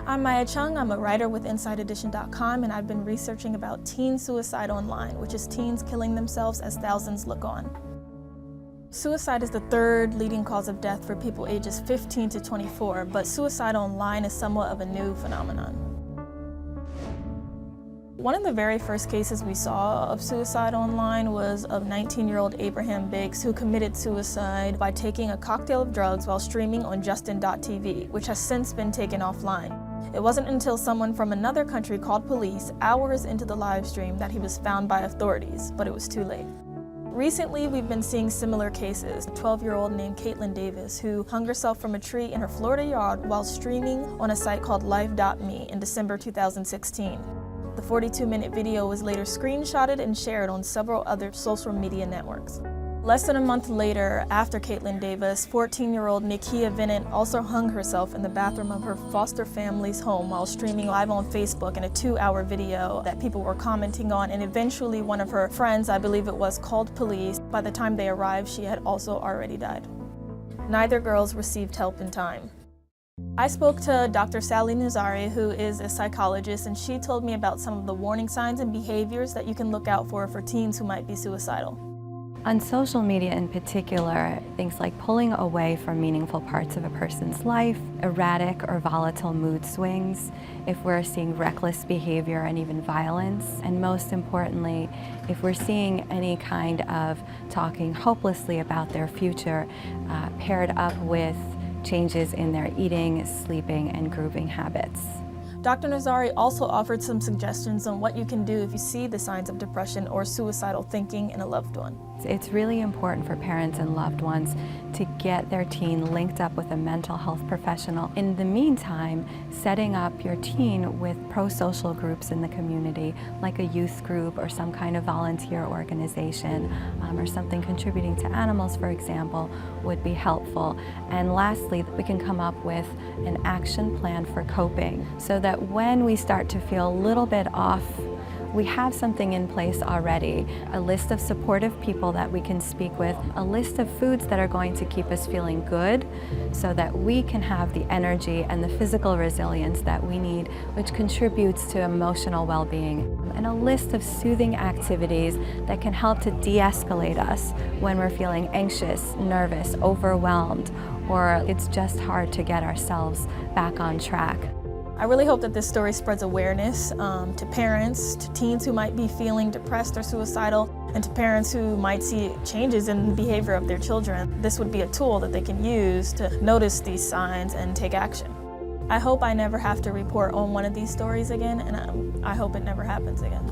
I'm Maya Chung. I'm a writer with InsideEdition.com, and I've been researching about teen suicide online, which is teens killing themselves as thousands look on. Suicide is the third leading cause of death for people ages 15 to 24, but suicide online is somewhat of a new phenomenon. One of the very first cases we saw of suicide online was of 19-year-old Abraham Biggs, who committed suicide by taking a cocktail of drugs while streaming on Justin.tv, which has since been taken offline. It wasn't until someone from another country called police hours into the live stream that he was found by authorities, but it was too late. Recently, we've been seeing similar cases. A 12-year-old named Caitlin Davis, who hung herself from a tree in her Florida yard while streaming on a site called Live.me in December 2016. The 42-minute video was later screenshotted and shared on several other social media networks. Less than a month later, after Caitlin Davis, 14-year-old Nikia Vinant also hung herself in the bathroom of her foster family's home while streaming live on Facebook in a 2-hour video that people were commenting on, and eventually one of her friends, I believe it was, called police. By the time they arrived, she had also already died. Neither girls received help in time. I spoke to Dr. Sally Nazari, who is a psychologist, and she told me about some of the warning signs and behaviors that you can look out for teens who might be suicidal. On social media in particular, things like pulling away from meaningful parts of a person's life, erratic or volatile mood swings, if we're seeing reckless behavior and even violence, and most importantly, if we're seeing any kind of talking hopelessly about their future paired up with changes in their eating, sleeping, and grooming habits. Dr. Nazari also offered some suggestions on what you can do if you see the signs of depression or suicidal thinking in a loved one. It's really important for parents and loved ones to get their teen linked up with a mental health professional. In the meantime, setting up your teen with pro-social groups in the community, like a youth group or some kind of volunteer organization, or something contributing to animals, for example, would be helpful. And lastly, we can come up with an action plan for coping so that when we start to feel a little bit off, we have something in place already, a list of supportive people that we can speak with, a list of foods that are going to keep us feeling good so that we can have the energy and the physical resilience that we need, which contributes to emotional well-being, and a list of soothing activities that can help to de-escalate us when we're feeling anxious, nervous, overwhelmed, or it's just hard to get ourselves back on track. I really hope that this story spreads awareness to parents, to teens who might be feeling depressed or suicidal, and to parents who might see changes in the behavior of their children. This would be a tool that they can use to notice these signs and take action. I hope I never have to report on one of these stories again, and I hope it never happens again.